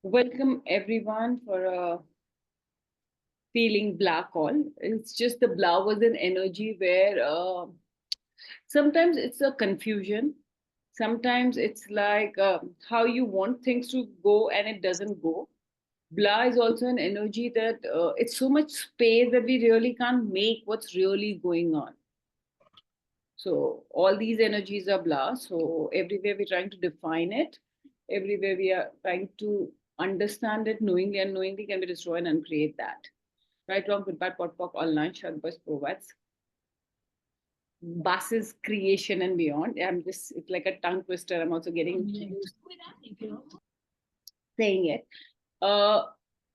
Welcome everyone for a feeling blah call. It's just the blah was an energy where sometimes it's a confusion. Sometimes it's like how you want things to go and it doesn't go. Blah is also an energy that it's so much space that we really can't make what's really going on. So all these energies are blah. So everywhere we're trying to define it, everywhere we are trying to understand it knowingly and unknowingly, can we destroy and uncreate that? Right, wrong, good, bad, pot, pock, online, shag, bus, provides, buses, creation and beyond. It's like a tongue twister. I'm also getting used saying it. Uh,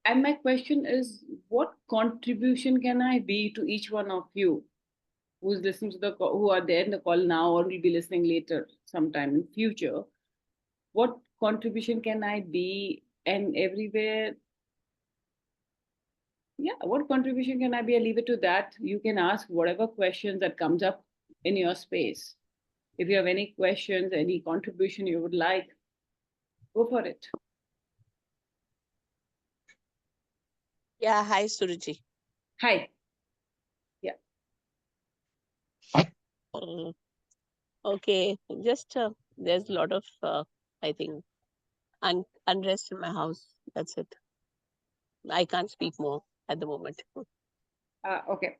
and my question is, what contribution can I be to each one of you who's listening to the call, who are there in the call now or will be listening later sometime in future? What contribution can I be? And everywhere, yeah, what contribution can I be? I leave it to that. You can ask whatever questions that comes up in your space. If you have any questions, any contribution you would like, go for it. Yeah, hi Suruji. Hi. Yeah. Mm, okay, just there's a lot of I think unrest in my house. That's it. I can't speak more at the moment. Okay.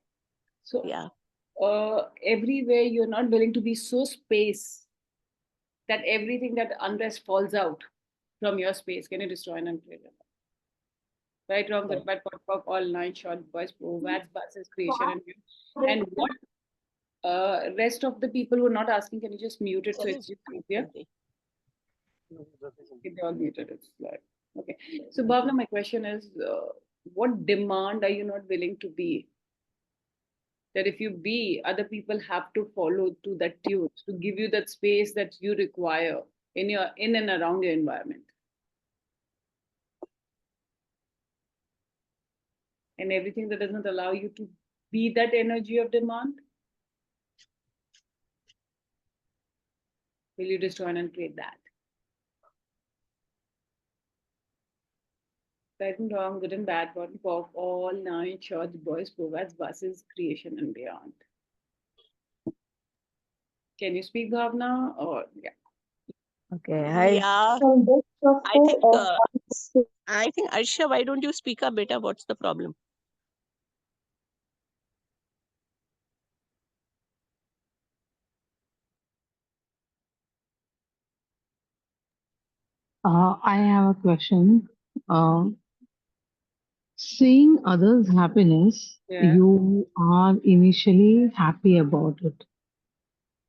So Yeah. everywhere you're not willing to be so space that everything that unrest falls out from your space. Can you destroy and uncreate it? Right, wrong, good, bad, pop, pop, all nine, short, boys, pro, vats, buses, creation, and view. And what rest of the people who are not asking, can you just mute it so it's just easier? Okay. Okay, they all muted. It's like, okay. So, Bhavna, my question is, what demand are you not willing to be? That if you be, other people have to follow to that tune to give you that space that you require in and around your environment. And everything that doesn't allow you to be that energy of demand, will you destroy and create that? Right and wrong, good and bad, bottom pop, all nine shorts, boys, provides, buses, creation, and beyond. Can you speak, Bhavna? Or yeah. Okay, hi. Yeah, So just I think of I think Arsha, why don't you speak up better? What's the problem? I have a question. Seeing others' happiness, Yeah. you are initially happy about it,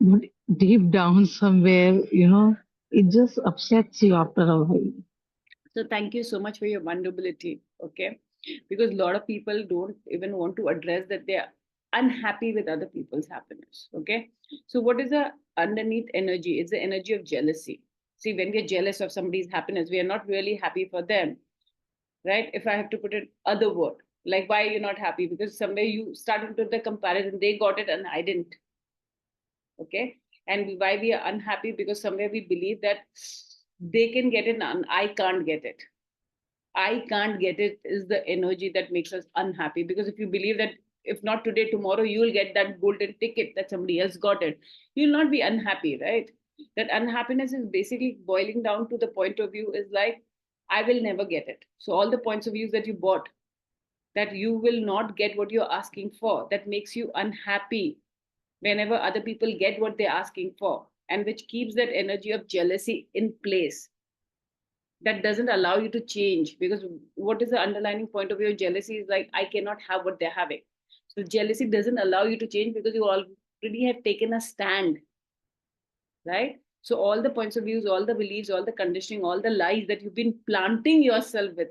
but deep down somewhere, it just upsets you after a while. So thank you so much for your vulnerability. Okay. Because a lot of people don't even want to address that they're unhappy with other people's happiness. Okay. So what is the underneath energy? It's the energy of jealousy. See, when we're jealous of somebody's happiness, we are not really happy for them. Right? If I have to put it other word, like why you're not happy? Because somewhere you started with the comparison, they got it and I didn't. Okay. And why we are unhappy? Because somewhere we believe that they can get it and I can't get it. I can't get it is the energy that makes us unhappy. Because if you believe that if not today, tomorrow you will get that golden ticket that somebody else got it, you'll not be unhappy, right? That unhappiness is basically boiling down to the point of view is like, I will never get it. So all the points of views that you bought, that you will not get what you're asking for, that makes you unhappy whenever other people get what they're asking for, and which keeps that energy of jealousy in place, that doesn't allow you to change. Because what is the underlying point of your jealousy is like, I cannot have what they're having. So jealousy doesn't allow you to change because you already have taken a stand, right? So all the points of views, all the beliefs, all the conditioning, all the lies that you've been planting yourself with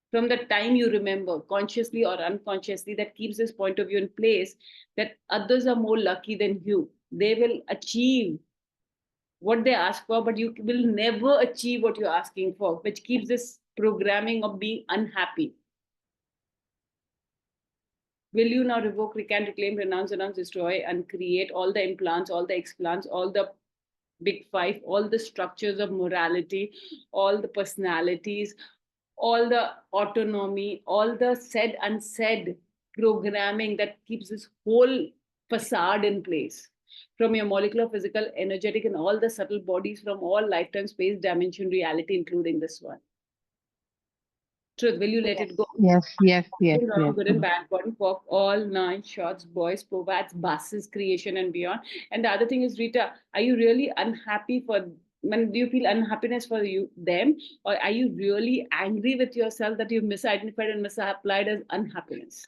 from the time you remember, consciously or unconsciously, that keeps this point of view in place, that others are more lucky than you. They will achieve what they ask for, but you will never achieve what you're asking for, which keeps this programming of being unhappy. Will you now revoke, recant, reclaim, renounce, announce, destroy, and create all the implants, all the explants, all the big five, all the structures of morality, all the personalities, all the autonomy, all the said unsaid programming that keeps this whole facade in place, from your molecular, physical, energetic, and all the subtle bodies from all lifetime, space, dimension, reality, including this one. Truth, will you let it go? Yes, yes, yes, Wrong, yes. good and bad, bottom pop, all nine shots, boys, povats, buses, creation, and beyond. And the other thing is, Rita, are you really unhappy for? When do you feel unhappiness for you them, or are you really angry with yourself that you've misidentified and misapplied as unhappiness?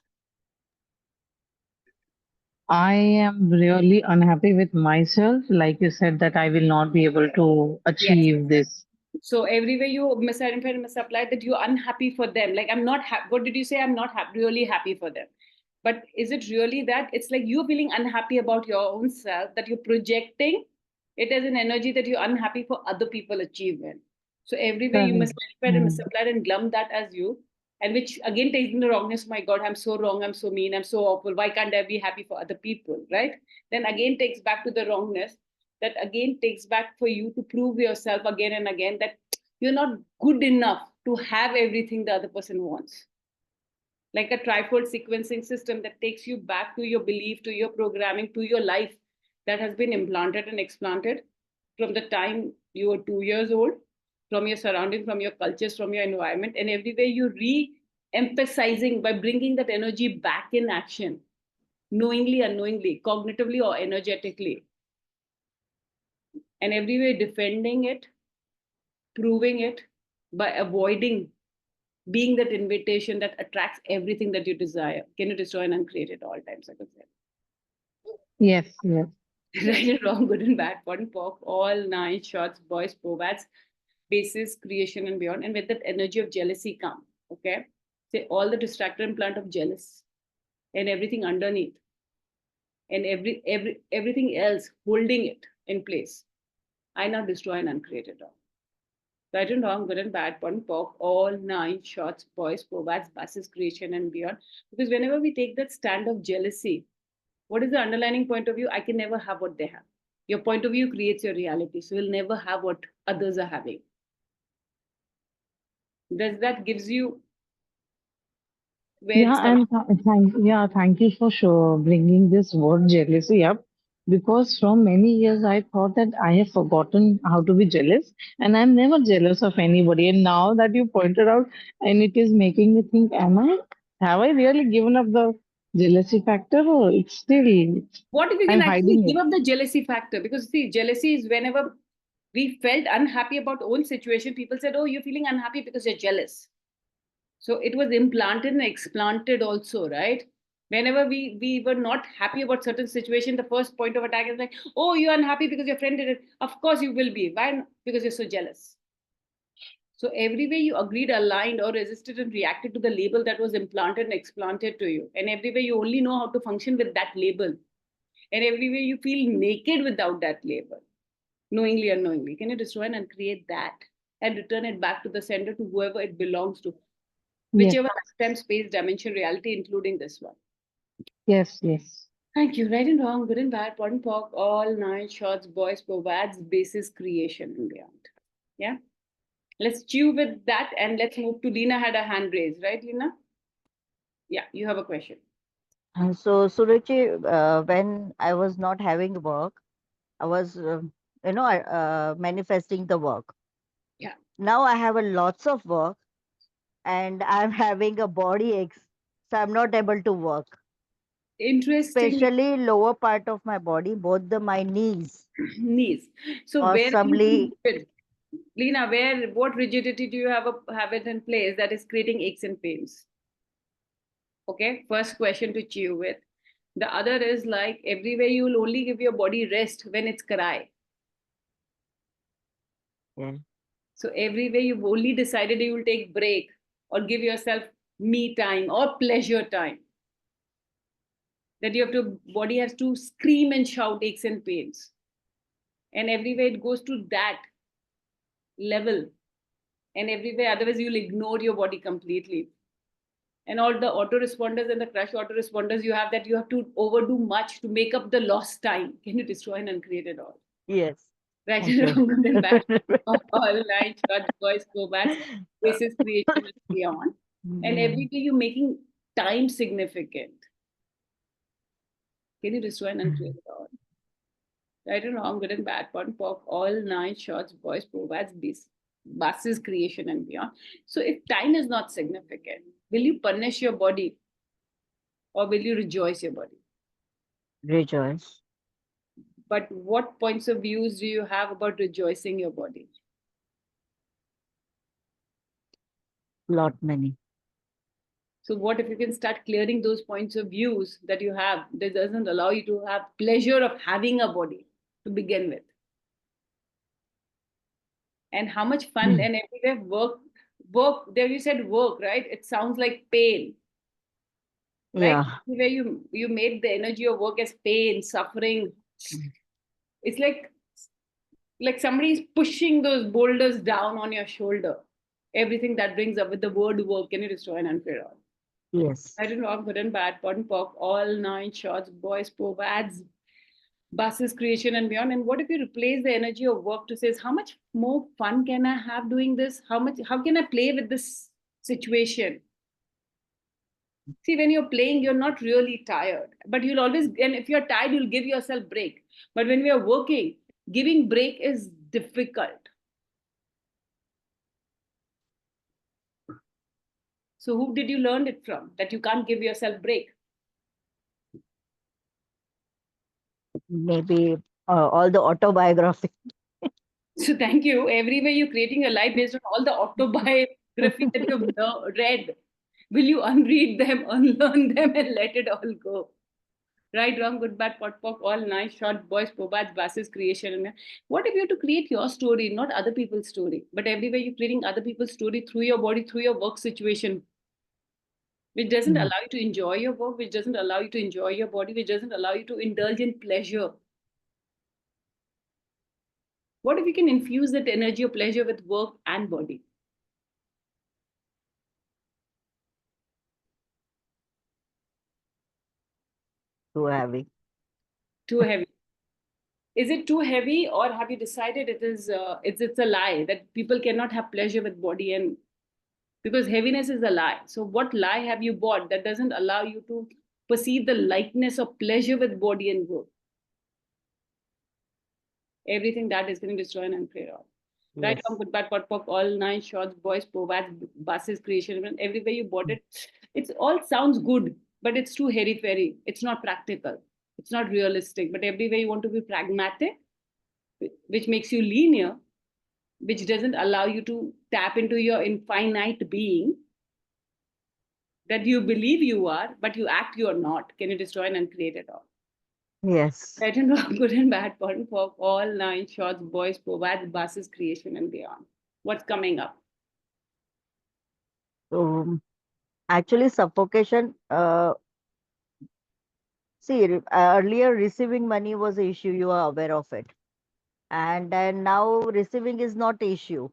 I am really unhappy with myself. Like you said, that I will not be able to Yes. achieve this. So everywhere you misidentified and misapplied that you're unhappy for them. Like I'm not happy. What did you say? I'm not really happy for them. But is it really that? It's like you're feeling unhappy about your own self, that you're projecting it as an energy that you're unhappy for other people achievement. So everywhere you Correct. misidentified and misapplied and glum that as you, and which again takes in the wrongness. My God, I'm so wrong. I'm so mean. I'm so awful. Why can't I be happy for other people? Right? Then again takes back to the wrongness, that again takes back for you to prove yourself again and again that you're not good enough to have everything the other person wants. Like a trifold sequencing system that takes you back to your belief, to your programming, to your life that has been implanted and explanted from the time you were 2 years old, from your surrounding, from your cultures, from your environment, and everywhere you re-emphasizing by bringing that energy back in action, knowingly, unknowingly, cognitively or energetically, and everywhere defending it, proving it by avoiding being that invitation that attracts everything that you desire. Can you destroy and uncreate at all times? I could say. Yes, yes. Right and wrong, good and bad, pot and pork, all nine shots, boys, povats, basis, creation, and beyond. And with that energy of jealousy come, okay? Say all the distractor implant of jealous and everything underneath and everything else holding it in place. I now destroy and uncreate it all. Right and wrong, good and bad, pot and pork, all nine shots, boys, povats, basis, creation, and beyond. Because whenever we take that stand of jealousy, what is the underlying point of view? I can never have what they have. Your point of view creates your reality. So you'll never have what others are having. Does that gives you where it's Yeah, coming? and thank you for sure bringing this word jealousy up, because from many years I thought that I have forgotten how to be jealous, and I'm never jealous of anybody. And now that you pointed out, and it is making me think, have I really given up the jealousy factor, or it's still What if you can I'm actually hiding give it? up the jealousy factor? Because see, jealousy is whenever we felt unhappy about own situation, people said, "Oh, you're feeling unhappy because you're jealous." So it was implanted and explanted also, right? Whenever we were not happy about certain situation, the first point of attack is like, "Oh, you're unhappy because your friend did it." Of course you will be. Why? Because you're so jealous. So every way you agreed, aligned, or resisted and reacted to the label that was implanted and explanted to you. And every way you only know how to function with that label. And every way you feel naked without that label, knowingly, unknowingly. Can you destroy and uncreate that and return it back to the sender, to whoever it belongs to, Yes, whichever time, space, dimension, reality, including this one. yes, yes. Thank you. Right and wrong, good and bad, pot and pork, all nine shots, boys, povats, basis, creation, and beyond. Yeah. Let's chew with that and let's move to Lena. Had a hand raised, right, Lena? Yeah, you have a question. So, Suruchi, when I was not having work, I was, manifesting the work. Yeah. Now I have a lots of work and I'm having a body aches, so I'm not able to work. Interesting. Especially lower part of my body, both my knees, Knees. So where are you possibly. rigid? Lena, what rigidity do you have it in place that is creating aches and pains? Okay, first question to chew with. The other is like everywhere you will only give your body rest when it's cry. Yeah. So everywhere you've only decided you will take break or give yourself me time or pleasure time. That you have to body has to scream and shout aches and pains. And everywhere it goes to that level. And everywhere otherwise you'll ignore your body completely. And all the autoresponders and the crash autoresponders you have, that you have to overdo much to make up the lost time. Can you destroy and uncreate it all? Yes. Right Thank and you. wrong, good and bad. All right, short boys, go back. This is creation and beyond. And Yeah. every day you're making time significant. Can you destroy and create it all? Right and wrong, good and bad, pot pop, all nine shots, boys, provides this buses creation and beyond. So if time is not significant, will you punish your body or will you rejoice your body? Rejoice. But what points of views do you have about rejoicing your body? Lot many. So what if you can start clearing those points of views that you have that doesn't allow you to have pleasure of having a body to begin with? And how much fun and everywhere work, there you said work, right? It sounds like pain, right? Yeah. Where you made the energy of work as pain, suffering. It's like somebody's pushing those boulders down on your shoulder. Everything that brings up with the word work, can you destroy an unfair odds? Yes. I don't know, good and bad, pot and pock, all nine shots, boys, pro ads, buses, creation and beyond. And what if you replace the energy of work to say, how much more fun can I have doing this? How can I play with this situation? See, when you're playing, you're not really tired, but you'll always, and if you're tired, you'll give yourself break. But when we are working, giving break is difficult. So who did you learn it from that you can't give yourself break? Maybe all the autobiography. So thank you. Everywhere you're creating a life based on all the autobiography that you've read. Will you unread them, unlearn them, and let it all go? Right, wrong, good, bad, pot, pock, all nice, short, boys, probats, buses, creation. And what if you have to create your story, not other people's story? But everywhere you're creating other people's story through your body, through your work situation, which doesn't allow you to enjoy your work, which doesn't allow you to enjoy your body, which doesn't allow you to indulge in pleasure. What if you can infuse that energy of pleasure with work and body? Too heavy. Too heavy. Is it too heavy, or have you decided it's a lie that people cannot have pleasure with body? And because heaviness is a lie, so what lie have you bought that doesn't allow you to perceive the lightness of pleasure with body and work? Everything that is going to destroy and unclear all. Right, Yes. from good, bad, pot, pop, all nine shots, boys, provats, buses, creation, and everywhere you bought it, it's all sounds good, but it's too hairy fairy. It's not practical. It's not realistic. But everywhere you want to be pragmatic, which makes you linear, which doesn't allow you to tap into your infinite being that you believe you are, but you act you're not. Can you destroy and uncreate it all? Yes. Right and wrong, good and bad, point for all nine shots, boys, provats, buses, creation, and beyond. What's coming up? So actually, suffocation. See, earlier receiving money was an issue. You are aware of it, and then now receiving is not an issue.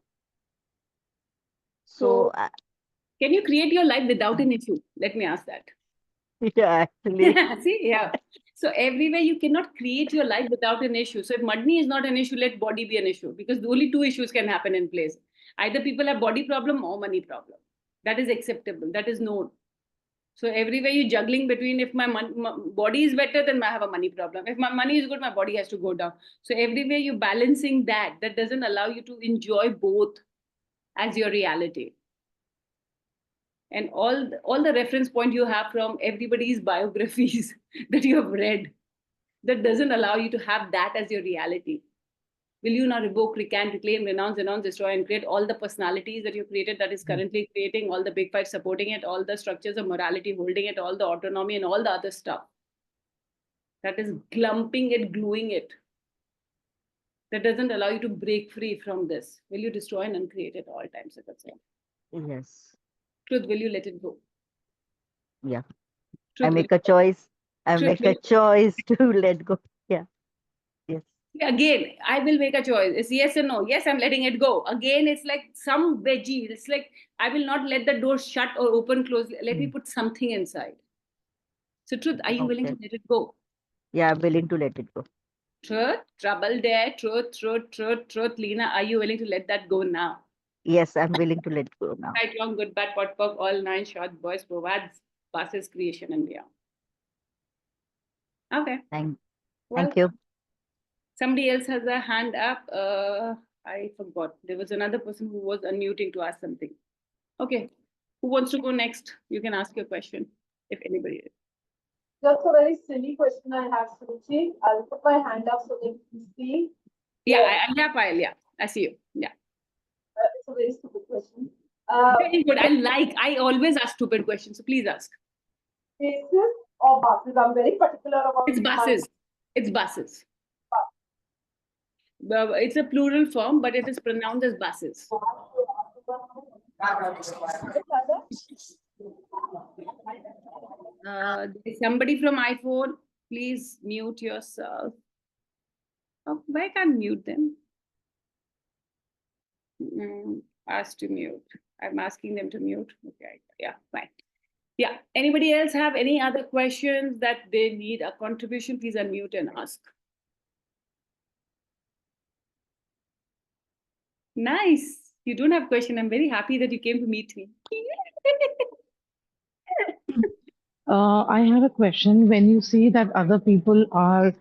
So So, can you create your life without an issue? Let me ask that. yeah, actually, See, yeah. So everywhere you cannot create your life without an issue. So if money is not an issue, let body be an issue, because only two issues can happen in place. Either people have body problem or money problem. That is acceptable. That is known. So everywhere you're juggling between, if my body is better, then I have a money problem. If my money is good, my body has to go down. So everywhere you're balancing that, that doesn't allow you to enjoy both as your reality. And all the reference point you have from everybody's biographies that you have read, that doesn't allow you to have that as your reality. Will you now revoke, recant, reclaim, renounce, destroy, and create all the personalities that you created, that is currently creating, all the big five supporting it, all the structures of morality holding it, all the autonomy and all the other stuff that is clumping it, gluing it, that doesn't allow you to break free from this? Will you destroy and uncreate it all times at the same? yes, Truth, will you let it go? yeah. I Truth, will make a choice. I truth, make will a choice to let go. Yeah. Yes. again, I will make a choice. It's yes or no. Yes, I'm letting it go. Again, it's like some veggie. It's like, I will not let the door shut or open, close. Let me put something inside. So truth, are you willing Okay. to let it go? Yeah, I'm willing to let it go. Truth, trouble there, truth, truth, truth, truth. Lena, are you willing to let that go now? Yes, I'm willing to let go now. Right, wrong, good, bad, pot, pog, all 9 short boys, provides, passes, creation, and beyond. Okay. Thank Well, you. somebody else has a hand up. I forgot. There was another person who was unmuting to ask something. Okay. Who wants to go next? You can ask your question if anybody is. Just a very silly question I have, Suruchi. I'll put my hand up so they can see. Yeah, yeah, I see you. Yeah. It's a very stupid question. Very good. I always ask stupid questions, so please ask. Spaces or buses? I'm very particular about It's buses. It's buses. It's a plural form, but it is pronounced as buses. There's somebody from iPhone, please mute yourself. Oh, why can't mute them? Ask to mute. I'm asking them to mute. Okay, yeah, fine. Yeah, anybody else have any other questions that they need a contribution? Please unmute and ask. Nice. You don't have question. I'm very happy that you came to meet me. I have a question. When you see that other people are,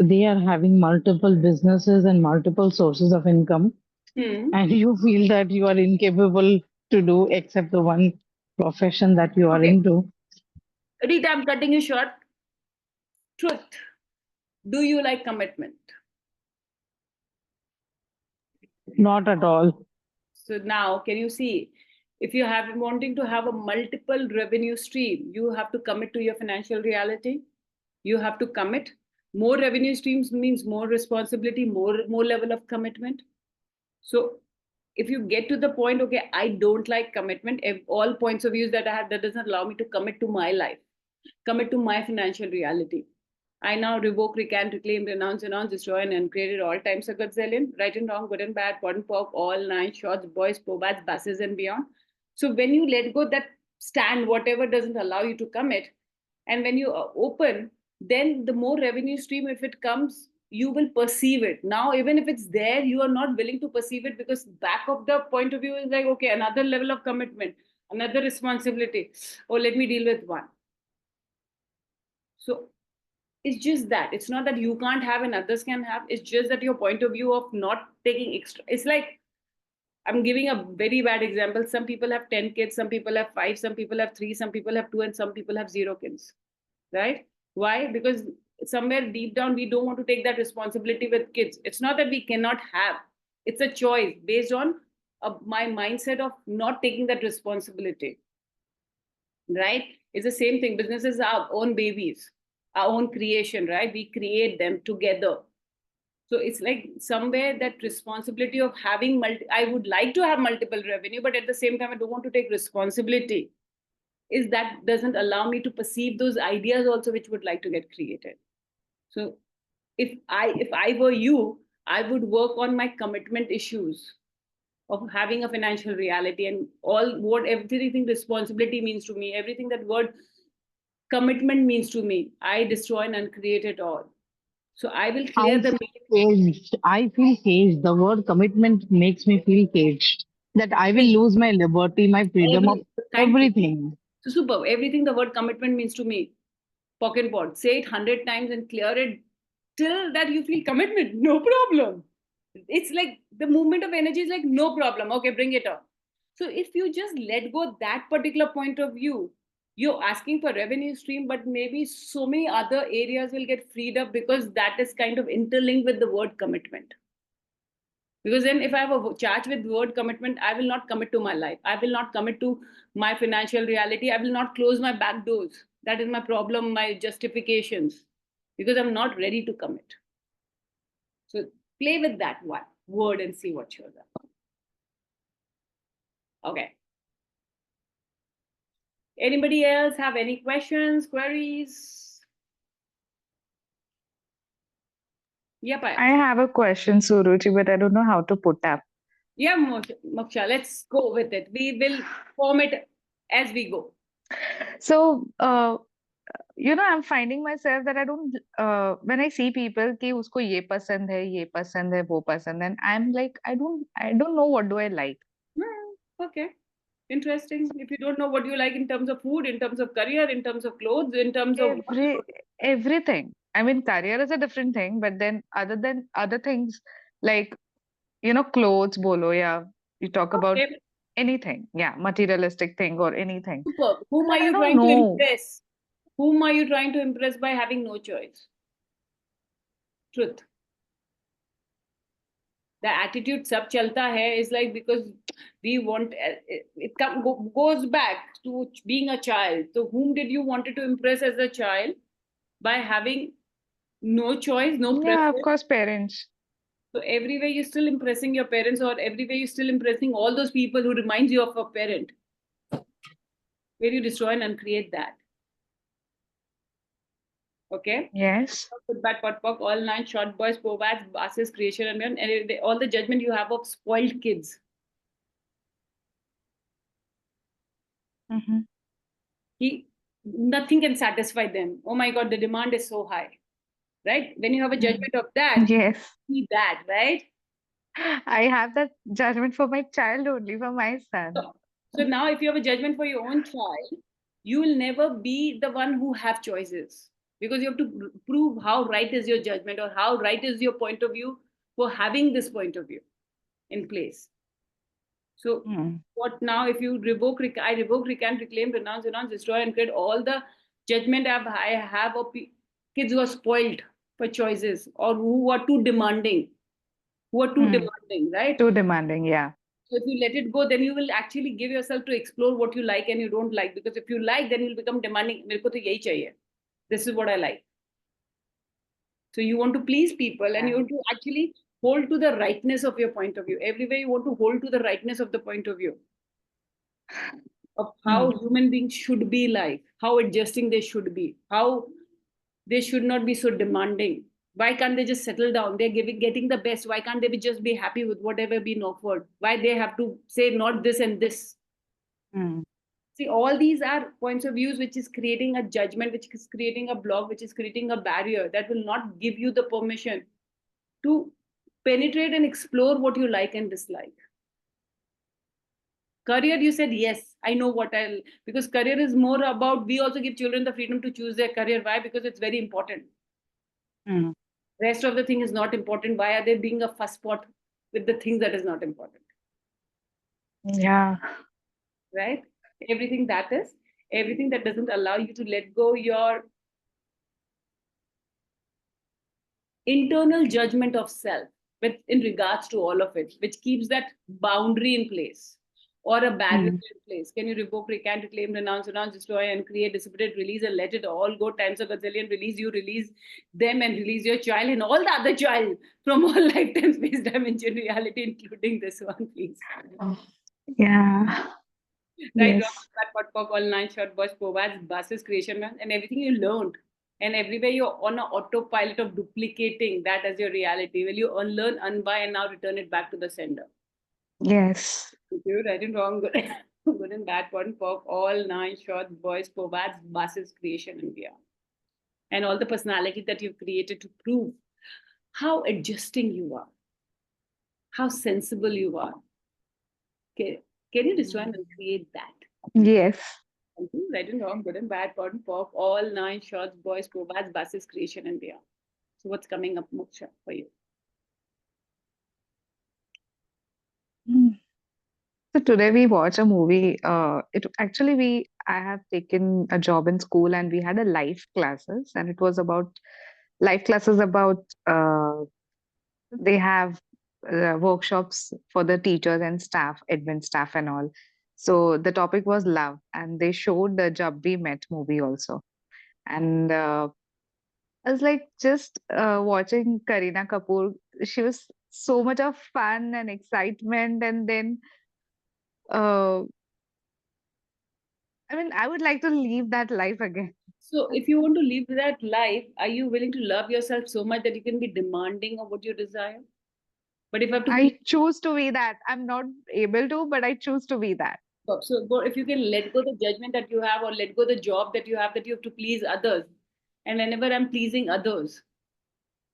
they are having multiple businesses and multiple sources of income, and you feel that you are incapable to do except the one profession that you are Okay. into. Rita, I'm cutting you short. Truth. Do you like commitment? Not at all. So now, can you see, if you have wanting to have a multiple revenue stream, you have to commit to your financial reality. You have to commit. More revenue streams means more responsibility, more level of commitment. So if you get to the point, okay, I don't like commitment, if all points of views that I have, that doesn't allow me to commit to my life, commit to my financial reality. I now revoke, recant, reclaim, renounce, destroy, and uncreate at all times a gazillion, right and wrong, good and bad, pot and pork, all 9 shorts, boys, probats, buses, and beyond. So when you let go that stand, whatever doesn't allow you to commit, and when you open, then the more revenue stream, if it comes, you will perceive it. Now, even if it's there, you are not willing to perceive it because back of the point of view is like, okay, another level of commitment, another responsibility. Oh, let me deal with one. So it's just that it's not that you can't have and others can have. It's just that your point of view of not taking extra. It's like, I'm giving a very bad example. Some people have 10 kids, some people have 5, some people have 3, some people have 2, and some people have 0 kids. Right? Why? Because somewhere deep down, we don't want to take that responsibility with kids. It's not that we cannot have, it's a choice based on my mindset of not taking that responsibility. Right? It's the same thing. Businesses are our own babies, our own creation, right? We create them together. So it's like somewhere that responsibility of having I would like to have multiple revenue, but at the same time, I don't want to take responsibility. Is that doesn't allow me to perceive those ideas also which would like to get created. So if I were you, I would work on my commitment issues of having a financial reality and all what everything responsibility means to me, everything that word commitment means to me. I destroy and uncreate it all. So I will clear the Caged. I feel caged. The word commitment makes me feel caged. That I will lose my liberty, my freedom of everything. So superb. Everything the word commitment means to me. Pocket pot. Say it 100 times and clear it till that you feel commitment. No problem. It's like the movement of energy is like no problem. Okay, bring it up. So if you just let go that particular point of view, you're asking for revenue stream, but maybe so many other areas will get freed up because that is kind of interlinked with the word commitment. Because then if I have a charge with word commitment, I will not commit to my life. I will not commit to my financial reality. I will not close my back doors. That is my problem, my justifications, because I'm not ready to commit. So play with that one word and see what shows up. Okay. Anybody else have any questions, queries? Yep. I have a question, Suruchi, but I don't know how to put up. Yeah, Moksha, let's go with it. We will form it as we go. So, I'm finding myself that I don't, when I see people कि उसको ये पसंद है, वो पसंद है, and I'm like, I don't know what do I like. Okay. Interesting. If you don't know what you like in terms of food, in terms of career, in terms of clothes, in terms of Everything. I mean, career is a different thing, but then other things like, clothes bolo, yeah, you talk about okay, anything, yeah, materialistic thing or anything. superb. Whom are But I you don't trying to know. impress? Whom are you trying to impress by having no choice? Truth. The attitude sab chalta hai is like because we want goes back to being a child. So whom did you wanted to impress as a child by having no choice, no Yeah, of preference? course, parents. So everywhere you're still impressing your parents, or everywhere you're still impressing all those people who reminds you of a parent. Where you destroy and uncreate that. Okay. Yes. Good, bad, pot, pock, all nine short boys, povats, basses, creation, and all the judgment you have of spoiled kids. Mm-hmm. Nothing can satisfy them. Oh my God, the demand is so high, right? When you have a judgment of that, Yes. see that, right? I have that judgment for my child only, for my son. So now, if you have a judgment for your own child, you will never be the one who have choices because you have to prove how right is your judgment or how right is your point of view for having this point of view in place. So Hmm. what now? If you revoke, I revoke, recant, reclaim, renounce, destroy, and create all the judgment I have of kids who are spoiled for choices or who are too demanding, right? Too demanding, yeah. So if you let it go, then you will actually give yourself to explore what you like and you don't like. Because if you like, then you'll become demanding. मेरे को तो यही चाहिए. This is what I like. So you want to please people and you want to actually hold to the rightness of your point of view. Everywhere you want to hold to the rightness of the point of view of how human beings should be like, how adjusting they should be, how they should not be so demanding. Why can't they just settle down? They're getting the best. Why can't they just be happy with whatever been offered? Why they have to say not this and this? See, all these are points of views which is creating a judgment, which is creating a block, which is creating a barrier that will not give you the permission to penetrate and explore what you like and dislike. Career, you said yes, I know what I'll, because career is more about, we also give children the freedom to choose their career. Why? Because it's very important. Rest of the thing is not important. Why are they being a fuss pot with the things that is not important? Yeah. Right? Everything that doesn't allow you to let go your internal judgment of self with in regards to all of it, which keeps that boundary in place or a barrier in place. Can you revoke, recant, reclaim, renounce, destroy, and create, dissipate, release, and let it all go times a gazillion? Release you, release them, and release your child and all the other child from all lifetime, space, dimension, reality, including this one, please. Yeah. Right, Yes. all nine short boys, povats, buses, creation, and everything you learned. And everywhere you're on an autopilot of duplicating that as your reality. Will you unlearn, unbuy, and now return it back to the sender? Yes. You right and wrong, good, good and bad, one pop, all nine short boys, povats, buses, creation, and beyond. And all the personality that you've created to prove how adjusting you are, how sensible you are. Okay. Can you destroy and create that? Yes. Right and wrong, good and bad, bottom pop, all nine shots, boys, povats, buses, creation, and beyond. So what's coming up, Moksha, for you? So today we watch a movie. I have taken a job in school and we had a life classes, and it was about life classes about they have workshops for the teachers and staff, admin staff and all. So the topic was love, and they showed the Jab We Met movie also. And I was like just watching Kareena Kapoor. She was so much of fun and excitement, and then uh, I mean, I would like to live that life again. So if you want to live that life, are you willing to love yourself so much that you can be demanding of what you desire? But if I have to I choose to be that. I'm not able to, but I choose to be that. So if you can let go the judgment that you have, or let go the job that you have to please others, and whenever I'm pleasing others,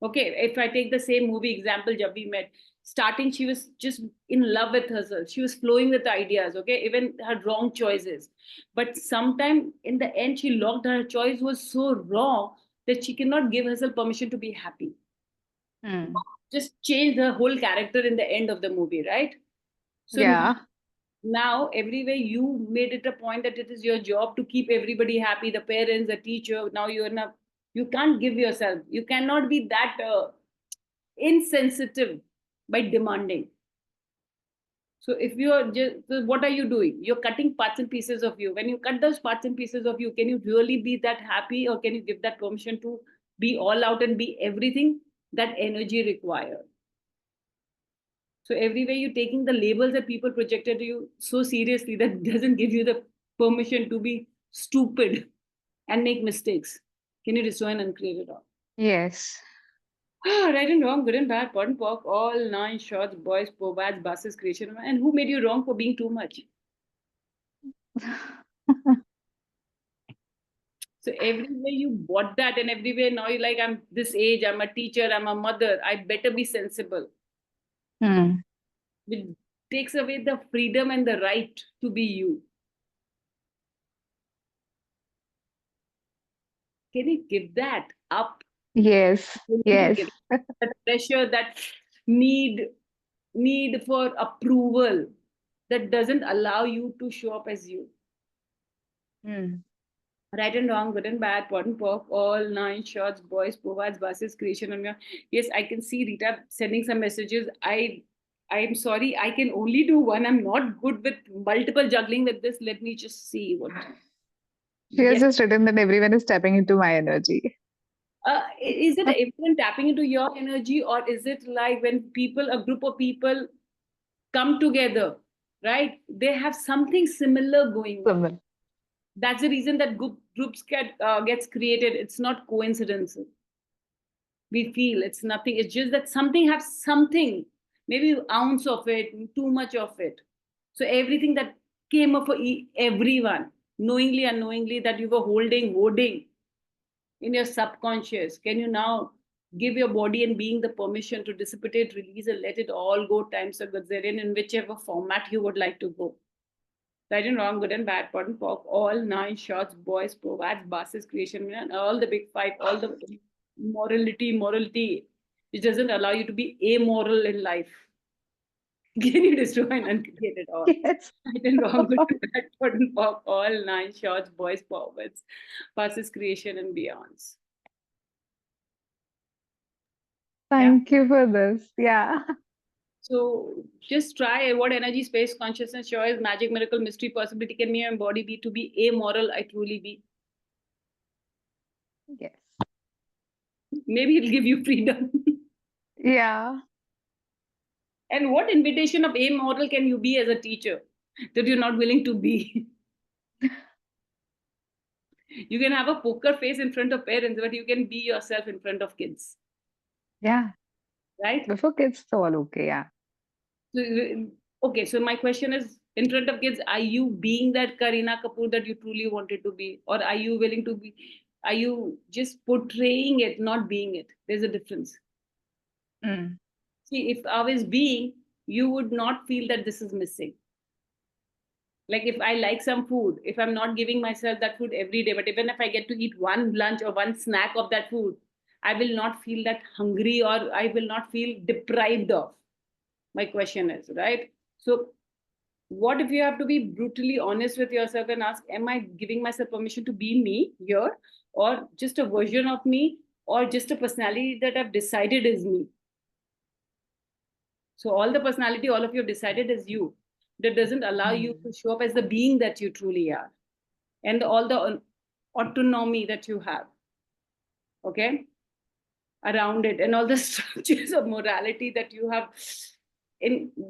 okay, if I take the same movie example, Jab We Met, starting she was just in love with herself. She was flowing with ideas, okay, even her wrong choices. But sometime in the end, she locked her choice was so wrong that she cannot give herself permission to be happy. Hmm. Just change the whole character in the end of the movie, right? So Yeah. now everywhere you made it a point that it is your job to keep everybody happy, the parents, the teacher. Now you're in a, you can't give yourself, you cannot be that insensitive by demanding. So if you're just, so what are you doing? You're cutting parts and pieces of you. When you cut those parts and pieces of you, can you really be that happy, or can you give that permission to be all out and be everything that energy requires? So everywhere you're taking the labels that people projected to you so seriously, that doesn't give you the permission to be stupid and make mistakes. Can you destroy and uncreate it all? Yes. Right and wrong, good and bad, pot and pork, all nine shorts, boys, povads, buses, creation. And who made you wrong for being too much? So everywhere you bought that, and everywhere now you're like, I'm this age, I'm a teacher, I'm a mother, I better be sensible. Hmm. Which takes away the freedom and the right to be you. Can you give that up? Yes. Yes. That pressure, that need for approval, that doesn't allow you to show up as you. Hmm. Right and wrong, good and bad, pot and pork, all nine shorts, boys, povads, buses, creation on your. Yes, I can see Rita sending some messages. I'm sorry, I can only do one. I'm not good with multiple juggling with this. Let me just see what. She has Yes. just written that everyone is tapping into my energy. Is it everyone tapping into your energy, or is it like when people, a group of people come together, right? They have something similar going on. Someone. That's the reason that groups gets created. It's not coincidence. We feel it's nothing. It's just that something has something, maybe ounce of it, too much of it. So everything that came up for everyone, knowingly, unknowingly, that you were holding in your subconscious, can you now give your body and being the permission to dissipate, release, and let it all go times a gazillion in whichever format you would like to go? Right and wrong, good and bad, pot and pork, all nine shorts, boys, provads, buses, creation, and all the big five, all the morality, which doesn't allow you to be amoral in life. Can you destroy and uncreate it all? Yes. Right and wrong, good and bad, pot and pork, all nine shorts, boys, forwards, buses, creation, and beyonds. Thank you for this. Yeah. So just try what energy, space, consciousness, choice, magic, miracle, mystery, possibility can me embody be to be amoral, I truly be. Yes. Maybe it'll give you freedom. Yeah. And what invitation of amoral can you be as a teacher that you're not willing to be? You can have a poker face in front of parents, but you can be yourself in front of kids, Yeah. right? Before kids, it's all okay. Yeah. So, okay, so my question is, in front of kids, are you being that Kareena Kapoor that you truly wanted to be? Or are you willing to be, are you just portraying it, not being it? There's a difference. Mm. See, if I was being, you would not feel that this is missing. Like if I like some food, if I'm not giving myself that food every day, but even if I get to eat one lunch or one snack of that food, I will not feel that hungry, or I will not feel deprived of. My question is, right? So what if you have to be brutally honest with yourself and ask, am I giving myself permission to be me here, or just a version of me, or just a personality that I've decided is me? So all the personality, all of you have decided is you. That doesn't allow you to show up as the being that you truly are, and all the autonomy that you have, okay, around it, and all the structures of morality that you have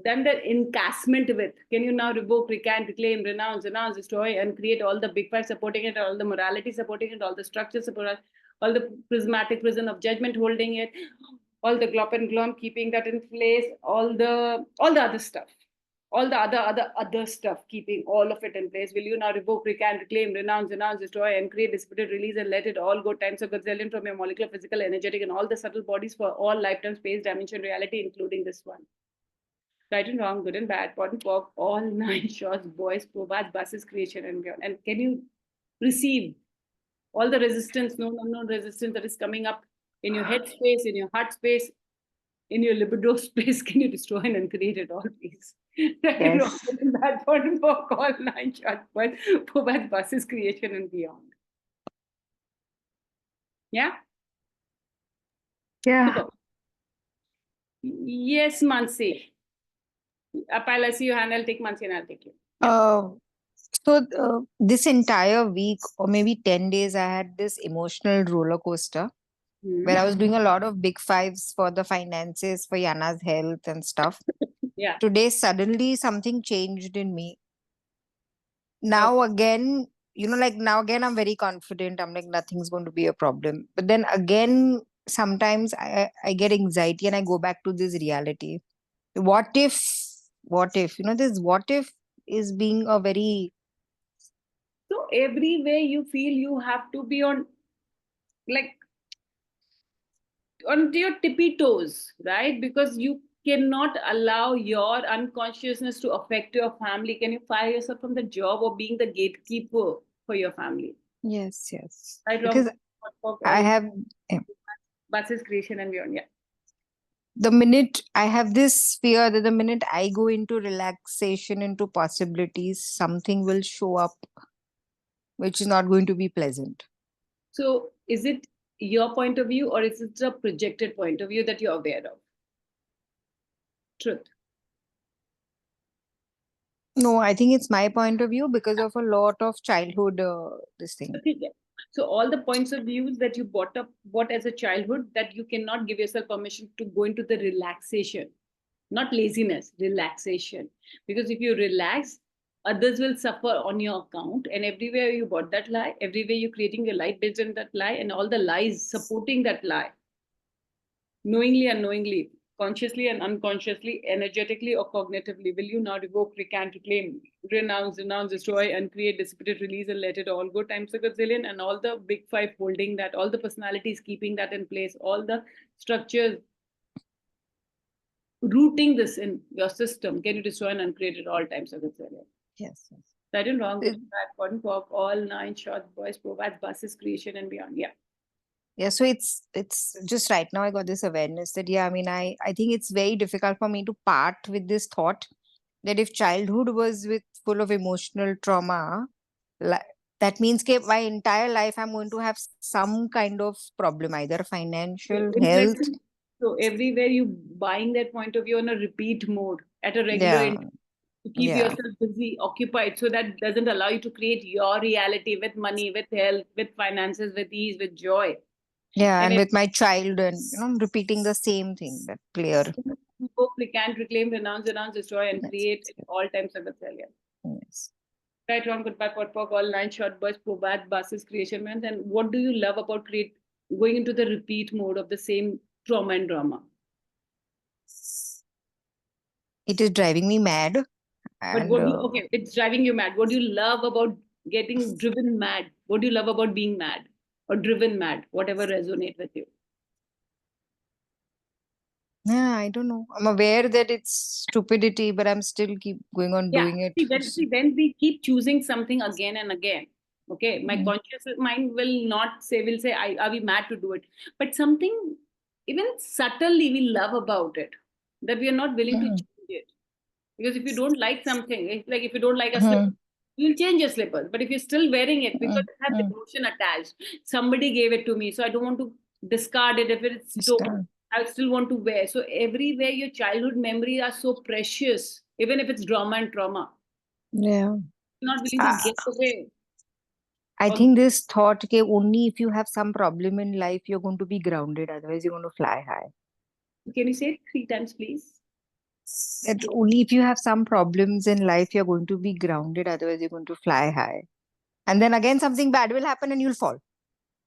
done the encasement with. Can you now revoke, recant, reclaim, renounce, destroy, and create all the big five supporting it, all the morality supporting it, all the structures supporting it, all the prismatic prison of judgment holding it, all the glop and glom keeping that in place, all the other stuff, all the other stuff, keeping all of it in place. Will you now revoke, recant, reclaim, renounce, destroy, and create, dissipate, release, and let it all go times a gazillion from your molecular, physical, energetic, and all the subtle bodies for all lifetime, space, dimension, reality, including this one. Right and wrong, good and bad, pot and pork, all 9 shorts, boys, probads, buses, creation, and beyond. And can you receive all the resistance, known, unknown resistance that is coming up in your head space, in your heart space, in your libido space? Can you destroy and uncreate it all, please? Right and wrong, Yes. good and bad, pot and pork, all 9 shorts, boys, probads, buses, creation, and beyond. Yeah? Yeah. Super. Yes, Mansi. Apple, I see your hand. I'll take Mansi and I'll take you. This entire week or maybe 10 days, I had this emotional roller coaster where I was doing a lot of big fives for the finances, for Yana's health and stuff. Yeah. Today, suddenly something changed in me. Now again, now again, I'm very confident. I'm like, nothing's going to be a problem. But then again, sometimes I get anxiety and I go back to this reality. What if, this what if is being a very, So everywhere you feel you have to be on, like, on your tippy toes, right? Because you cannot allow your unconsciousness to affect your family. Can you fire yourself from the job or being the gatekeeper for your family? yes, Right, because wrong, I have, buses, creation, and beyond. Yeah. the minute I have this fear that the minute I go into relaxation, into possibilities, something will show up which is not going to be pleasant. So is it your point of view or is it a projected point of view that you're aware of? Truth. No, I think it's my point of view because of a lot of childhood, this thing. Okay, yeah. So all the points of views that you bought as a childhood, that you cannot give yourself permission to go into the relaxation, not laziness, relaxation. Because if you relax, others will suffer on your account. And everywhere you bought that lie, everywhere you're creating a life based on that lie, and all the lies supporting that lie, knowingly, unknowingly, consciously and unconsciously, energetically or cognitively, will you now revoke, recant, reclaim, renounce, destroy, uncreate, dissipate, release, and let it all go times a gazillion? And all the big five holding that, all the personalities keeping that in place, all the structures rooting this in your system, can you destroy and uncreate it all times a gazillion? Yes. Right and wrong, It- good, bad, cotton pop, all 9 shorts, boys, provides, buses, creation, and beyond. Yeah. Yeah, so it's just right now I got this awareness that I mean I think it's very difficult for me to part with this thought that if childhood was with full of emotional trauma, that means that my entire life I'm going to have some kind of problem, either financial, health. Interesting. So everywhere you buying that point of view on a repeat mode at a regular Yeah, interval to keep yeah, yourself busy, occupied, so that doesn't allow you to create your reality with money, with health, with finances, with ease, with joy. yeah, And and if with my child and repeating the same thing, that clear. you hope we can reclaim, renounce, destroy, and Yes, create at all times of failure. yes. Right, wrong, goodbye, pot, pork, all 9 short boys, probad, buses, creation, man. And what do you love about going into the repeat mode of the same trauma and drama? It is driving me mad. But And what do you, okay, it's driving you mad. What do you love about getting driven mad? What do you love about being mad or driven mad? Whatever resonate with you. yeah, I don't know. I'm aware that it's stupidity, but I'm still keep going on Yeah. doing it. See, when we keep choosing something again and again, okay, my Mm. conscious mind will say, are we mad to do it? But something even subtly we love about it, that we are not willing to Mm. change it. Because if you don't like something, it's like if you don't like a Mm. slipper, you'll change your slippers. But if you're still wearing it because Mm. it has Mm. emotion attached, somebody gave it to me, so I don't want to discard it. If it's It's torn, done. I still want to wear. So everywhere your childhood memories are so precious, even if it's drama and trauma. Yeah. You're not willing to I get away. I Or- think this thought that only if you have some problem in life, you're going to be grounded, otherwise, you're going to fly high. Can you say it 3 times, please? That only if you have some problems in life, you're going to be grounded, otherwise, you're going to fly high. And then again, something bad will happen and you'll fall.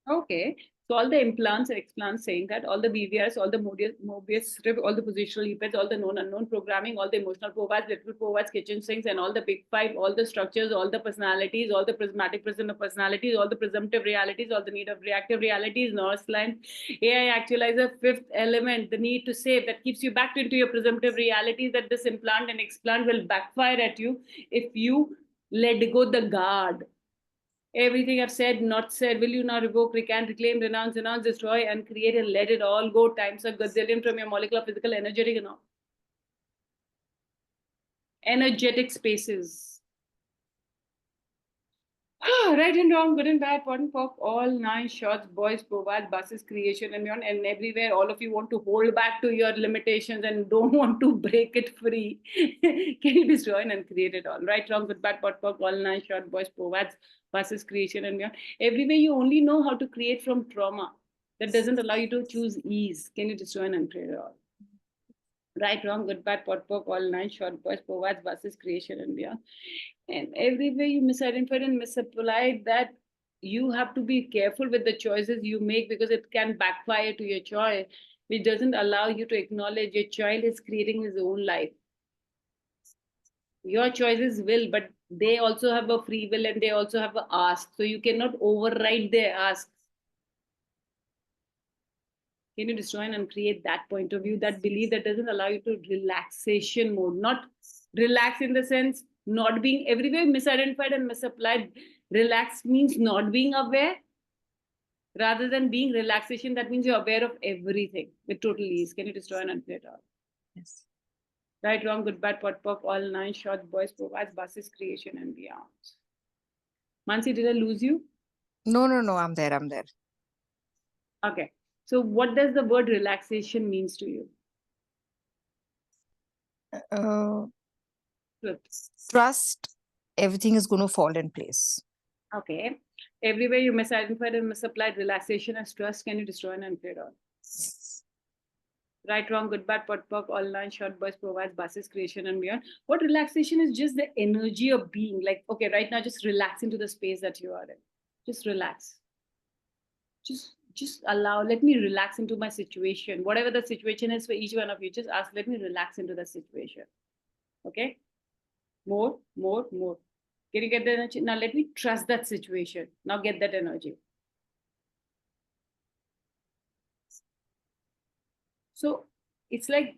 Okay. So all the implants and explants saying that, all the BVRs, all the Mobius strip, all the positional EPEDs, all the known unknown programming, all the emotional POVADs, little POVADs, kitchen sinks, and all the big five, all the structures, all the personalities, all the prismatic prison of personalities, all the presumptive realities, all the need of reactive realities, North line, AI actualizer, fifth element, the need to save, that keeps you back into your presumptive realities, that this implant and explant will backfire at you if you let go the guard. Everything I've said, not said, will you now revoke, recant, reclaim, renounce, destroy, and create, and let it all go times a gazillion from your molecular, physical, energetic, and all. Energetic spaces. Right and wrong, good and bad, pot and pock, all 9 shots, boys, provides, buses, creation, and beyond, and everywhere. All of you want to hold back to your limitations and don't want to break it free. Can you destroy and create it all? Right, wrong, good, bad, pot, pock, all 9 shots, boys, provides, buses, creation, and beyond. Everywhere you only know how to create from trauma. That doesn't allow you to choose ease. Can you destroy and create it all? Right, wrong, good, bad, pot, pock, all 9 short boys, provides, buses, creation, and beyond. And everywhere you misidentified and misapplied that, you have to be careful with the choices you make, because it can backfire to your choice, which doesn't allow you to acknowledge your child is creating his own life. Your choices will, but they also have a free will and they also have a ask. So you cannot override their ask. Can you destroy and create that point of view, that belief that doesn't allow you to relaxation mode, not relax in the sense not being everywhere misidentified and misapplied. Relax means not being aware rather than being relaxation. That means you're aware of everything with total ease. Can you destroy and uncreate all? Yes. Right, wrong, good, bad, pot, pock, all 9 shots, boys, provides, buses, creation, and beyond. Mansi, did I lose you? No, I'm there. Okay. So what does the word relaxation means to you? Truth. Trust, everything is going to fall in place. Okay. Everywhere you misidentified and misapplied relaxation as trust. Can you destroy and uncreate all? Yes. Right, wrong, good, bad, pot, pock, all 9 short boys, provides, buses, creation, and beyond. What relaxation is? Just the energy of being. Like, okay, right now, just relax into the space that you are in. Just relax. Just allow, let me relax into my situation. Whatever the situation is for each one of you, just ask, let me relax into the situation. Okay? More. Can you get the energy? Now let me trust that situation. Now get that energy. So it's like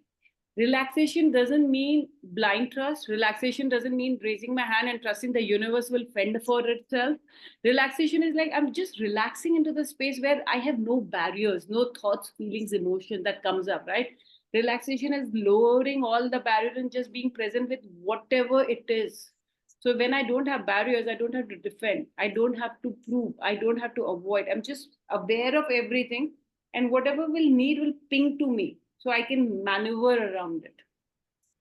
relaxation doesn't mean blind trust. Relaxation doesn't mean raising my hand and trusting the universe will fend for itself. Relaxation is like, I'm just relaxing into the space where I have no barriers, no thoughts, feelings, emotion that comes up, right? Relaxation is lowering all the barriers and just being present with whatever it is. So when I don't have barriers, I don't have to defend. I don't have to prove. I don't have to avoid. I'm just aware of everything. And whatever will need will ping to me. So I can maneuver around it.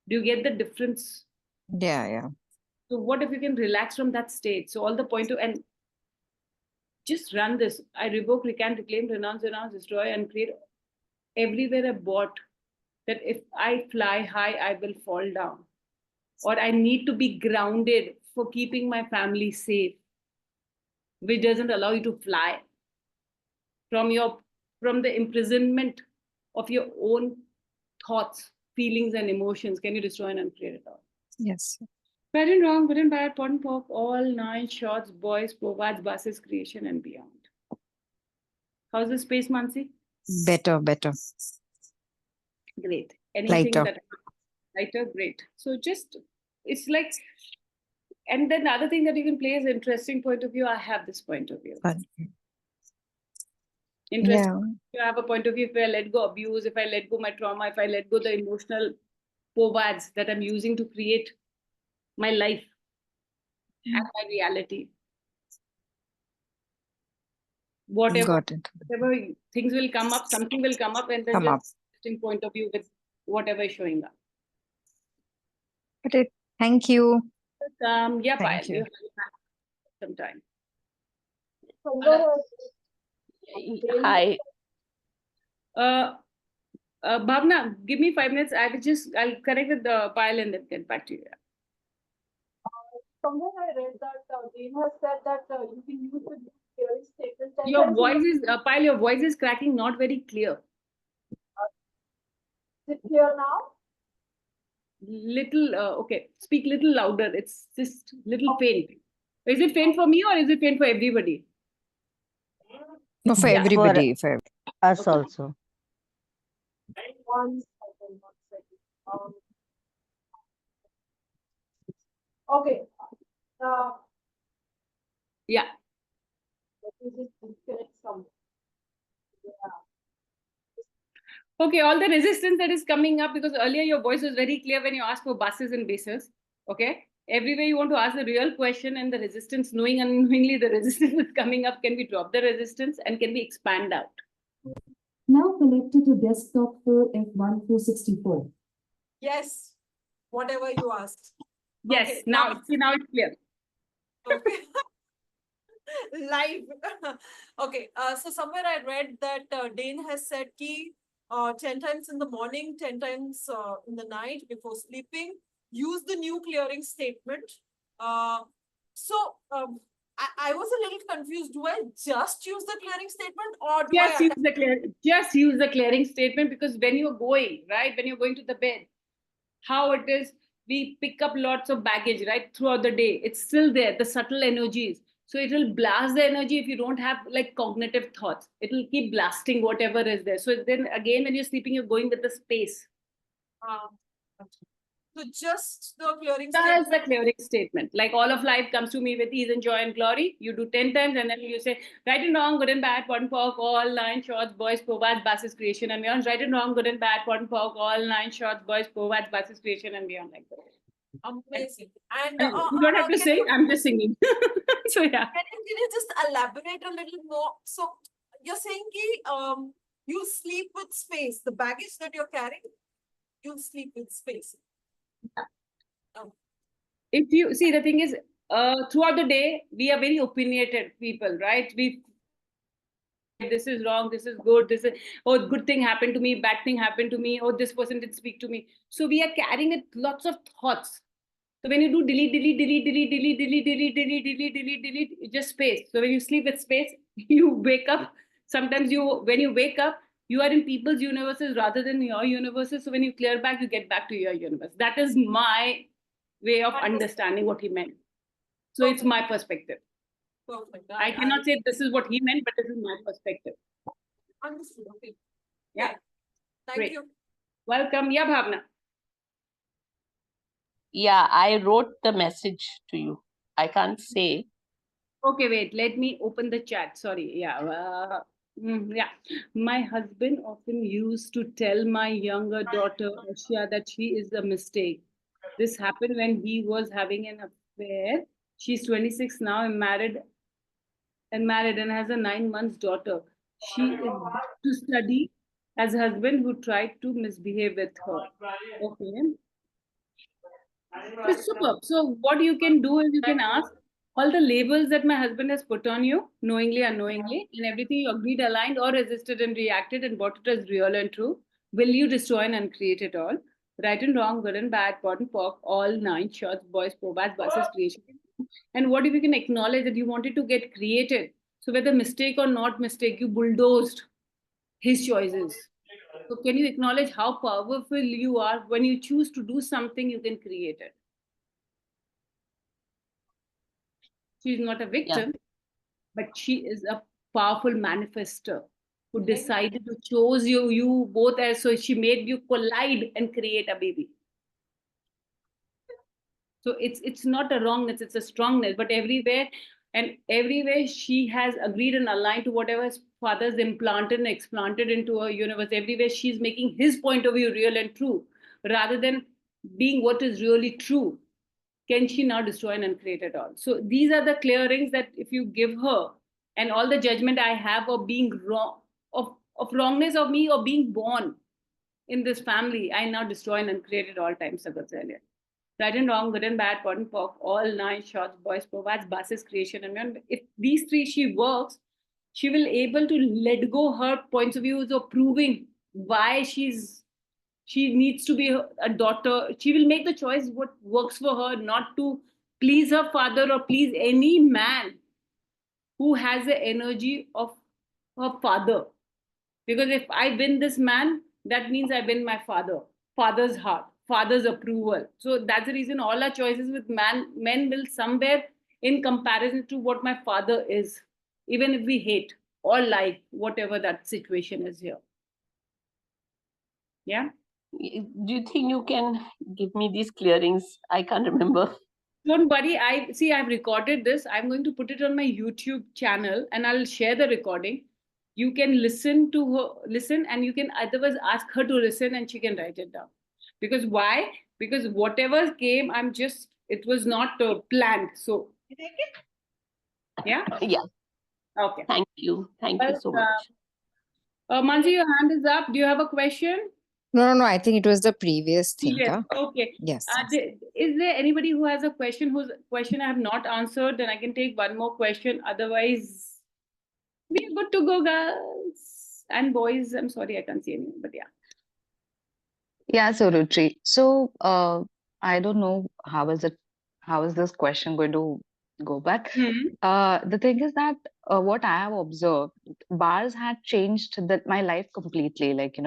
Do you get the difference? Yeah. So what if you can relax from that state? So all the point of, and just run this. I revoke, recant, reclaim, renounce, destroy, and create everywhere a bot that if I fly high, I will fall down. Or I need to be grounded for keeping my family safe, which doesn't allow you to fly from the imprisonment of your own thoughts, feelings, and emotions. Can you destroy and uncreate it all? Yes. Right and wrong, good and bad, pot and pock, all 9 shots, boys, provides, buses, creation, and beyond. How's the space, Mansi? Better. Great. Anything Lighter. that lighter, great. So just it's like, and then the other thing that you can play is interesting point of view. I have this point of view. Fun. Interesting. You have a point of view. If I let go abuse, if I let go my trauma, if I let go the emotional POVADs that I'm using to create my life and my reality. Whatever, Got it. whatever things will come up, something will come up, and then Come up. just interesting point of view with whatever is showing up. Got it. Thank you. Yeah, Thank Payal, you. you have some time. Hi. Bhavna, give me 5 minutes. I'll connect with the Payal and then get back to you. Somewhere I read that Jane has said that you can use the clearing statement. Your 10 times voice is, Payal, your voice is cracking, not very clear. Is it clear now? Little, okay, speak little louder. It's just little faint. Is it faint for me or is it faint for everybody? No, for Yeah. everybody. For Us Okay. also. 1 second, 1 second. Okay. Yeah. Let me just disconnect some. Okay, all the resistance that is coming up, because earlier your voice was very clear when you asked for buses and bases. Okay. Everywhere you want to ask the real question, and the resistance, knowing unknowingly the resistance is coming up, can we drop the resistance and can we expand out? Now connected to desktop 4F1464. Yes, whatever you asked. Yes, Okay, now, now- see, now it's clear. Okay. Live. Okay, so somewhere I read that Dane has said ki 10 times in the morning, 10 times in the night before sleeping, use the new clearing statement. I was a little confused. Do I just use the clearing statement or do Just I use the clearing statement, because when you're going, right, when you're going to the bed, how it is, we pick up lots of baggage, right, throughout the day. It's still there, the subtle energies. So it will blast the energy if you don't have like cognitive thoughts. It will keep blasting whatever is there. So then again, when you're sleeping, you're going with the space. So just the clearing That's statement. the clearing statement. Like all of life comes to me with ease and joy and glory. You do 10 times and then you say, right and wrong, good and bad, pot and pork, all 9 shots, boys, provides, buses, creation and beyond. Right and wrong, good and bad, pot and pork, all 9 shots, boys, provides, buses, creation and beyond. Like that. Amazing. And You don't have to sing, I'm just singing. So yeah. Can you just elaborate a little more? So you're saying ki, you sleep with space. The baggage that you're carrying, you sleep with space. If you see, the thing is, throughout the day, we are very opinionated people, right? This is wrong, this is good, this is, oh, good thing happened to me, bad thing happened to me, oh, this person did speak to me. So we are carrying with lots of thoughts. So when you do delete, it's just space. So when you sleep with space, you wake up. Sometimes when you wake up, you are in people's universes rather than your universes. So when you clear back, you get back to your universe. That is my way of understanding what he meant. So it's my perspective. Perfect. I cannot say this is what he meant, but this is my perspective. Understood. Okay. Yeah. Thank Great. you. Welcome. Yeah, Bhavna. Yeah, I wrote the message to you. I can't say. Okay, wait, let me open the chat. Sorry. Yeah. Yeah. My husband often used to tell my younger daughter, Ashia, that she is a mistake. This happened when he was having an affair. She's 26 now and married and has a 9 months daughter. She is to study as a husband who tried to misbehave with her. Okay. It's superb. So what you can do is you can ask all the labels that my husband has put on you, knowingly, unknowingly, and everything you agreed, aligned, or resisted and reacted and brought it as real and true. Will you destroy and uncreate it all? Right and wrong, good and bad, pot and pork, all 9 shots, boys, probats, buses, creation. And what if you can acknowledge that you wanted to get created? So whether mistake or not mistake, you bulldozed his choices. So can you acknowledge how powerful you are? When you choose to do something, you can create it. She is not a victim, but she is a powerful manifester who decided to choose you both as, so she made you collide and create a baby. So it's not a wrongness, it's a strongness, but everywhere she has agreed and aligned to whatever his father's implanted and explanted into her universe. Everywhere she's making his point of view real and true, rather than being what is really true. Can she now destroy and uncreate it all? So these are the clearings that if you give her, and all the judgment I have of being wrong, of wrongness of me or being born in this family, I now destroy and uncreate it all times, Sagatsalya. Right and wrong, good and bad, pot and pork, all 9 shots, boys, provides, buses, creation, and beyond. If these 3 she works, she will able to let go her points of views of proving why she needs to be a daughter. She will make the choice what works for her, not to please her father or please any man. who has the energy of her father. Because if I win this man, that means I win my father's heart, father's approval. So that's the reason all our choices with men will somewhere in comparison to what my father is, even if we hate or like whatever that situation is here. Yeah. Do you think you can give me these clearings? I can't remember. Don't worry. I've recorded this. I'm going to put it on my YouTube channel and I'll share the recording. You can listen to her, and you can otherwise ask her to listen and she can write it down. Because why? Because whatever came, it was not planned. So, yeah. Yeah. Okay. Thank you. Thank you so much. Mansi, your hand is up. Do you have a question? No, I think it was the previous thing. Yes. Huh? Okay. Yes. Is there anybody who has a question whose question I have not answered? Then I can take one more question. Otherwise, we are good to go, girls and boys. I'm sorry, I can't see anyone, but yeah. Yeah, so Ruchi. So I don't know how is this question going to go, but the thing is that what I have observed, bars had changed my life completely. Like,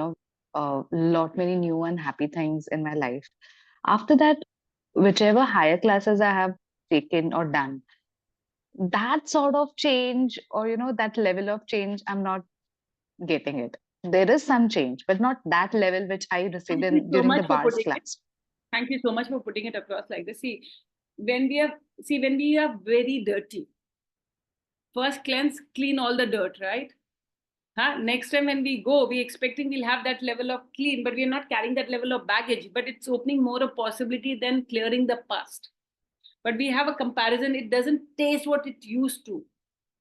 lot many new and happy things in my life. After that, whichever higher classes I have taken or done, that sort of change, or that level of change, I'm not getting it. There is some change, but not that level which I received Thank you so during much the for bars putting it. class. Thank you so much for putting it across like this. When we are very dirty, first clean all the dirt, right? Next time when we go, we're expecting we'll have that level of clean, but we're not carrying that level of baggage. But it's opening more a possibility than clearing the past. But we have a comparison, it doesn't taste what it used to.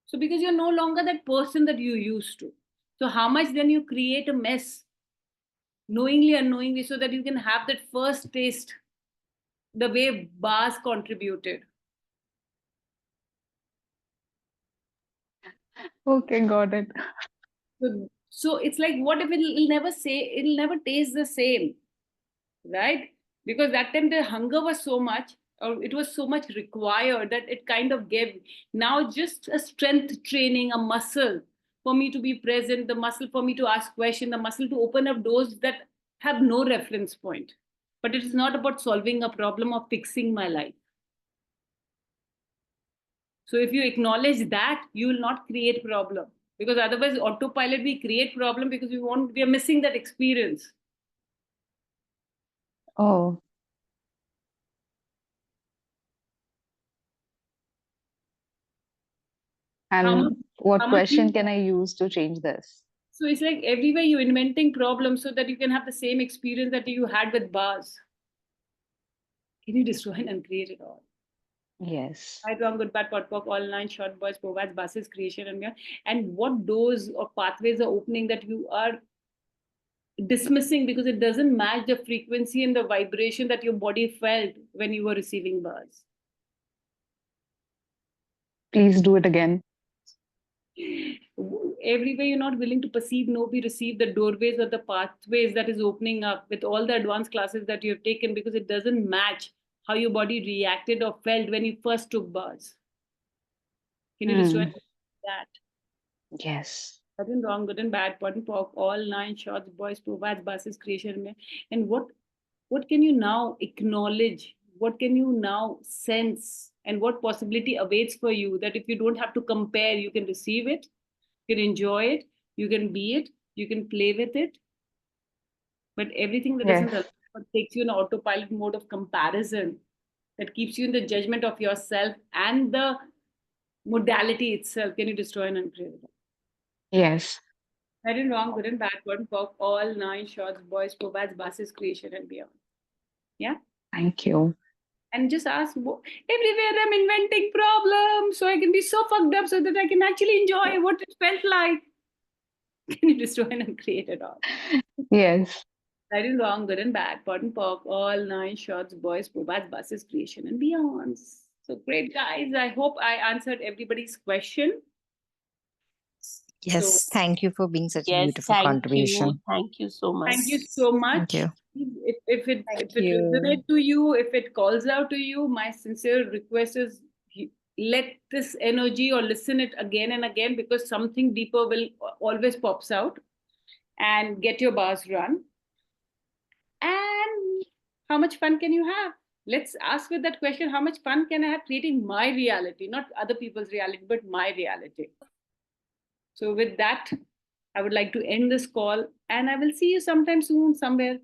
So because you're no longer that person that you used to. So how much then you create a mess, knowingly, unknowingly, so that you can have that first taste, the way bars contributed. Okay, got it. So it's like, what if it'll never taste the same, right? Because that time the hunger was so much, or it was so much required that it kind of gave. Now just a strength training, a muscle for me to be present, the muscle for me to ask questions, the muscle to open up doors that have no reference point. But it is not about solving a problem or fixing my life. So if you acknowledge that, you will not create problem. Because otherwise, autopilot, we create problem because we are missing that experience. Oh. And what question can I use to change this? So it's like everywhere you're inventing problems so that you can have the same experience that you had with bars. Can you destroy and create it all? Yes. Right, wrong, good, bad, POD, POC, all nine, short boys, provides, buses, creation, and what doors or pathways are opening that you are dismissing because it doesn't match the frequency and the vibration that your body felt when you were receiving bars. Please do it again. Everywhere you're not willing to perceive, know, be, receive the doorways or the pathways that is opening up with all the advanced classes that you have taken, because it doesn't match how your body reacted or felt when you first took bars. Can you destroy that? Yes. Right and wrong, good and bad, POD and POC, all nine, shorts, boys, provides, buses, creation. And what can you now acknowledge? What can you now sense? And what possibility awaits for you that if you don't have to compare, you can receive it, you can enjoy it, you can be it, you can play with it. But everything that doesn't allow, takes you in autopilot mode of comparison, that keeps you in the judgment of yourself and the modality itself. Can you destroy and uncreate it? Yes. Right and wrong, good and bad, POD and POC, all nine, shorts, boys, provides, buses, creation, and beyond. Yeah. Thank you. And just ask, everywhere I'm inventing problems so I can be so fucked up so that I can actually enjoy what it felt like. Can you destroy and create it all? Yes. Right and wrong, good and bad, POD and POC, all nine, shorts, boys, provides, buses, creation, and beyond. So great, guys. I hope I answered everybody's question. Yes, So, thank you for being such a Yes, beautiful thank contribution. you. Thank you so much. Thank you so much. Thank If it you. resonates to you, if it calls out to you, my sincere request is let this energy or listen it again and again, because something deeper will always pops out, and get your bars run. And how much fun can you have? Let's ask with that question, how much fun can I have creating my reality, not other people's reality, but my reality? So with that, I would like to end this call, and I will see you sometime soon, somewhere.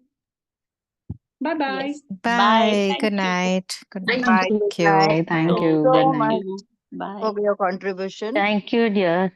Bye-bye. Yes. Bye. Thank Good you. night. Good night. Bye. Thank Good night. you. Thank Thank you you. so Good much night. You. Bye. for your contribution. Thank you, dear.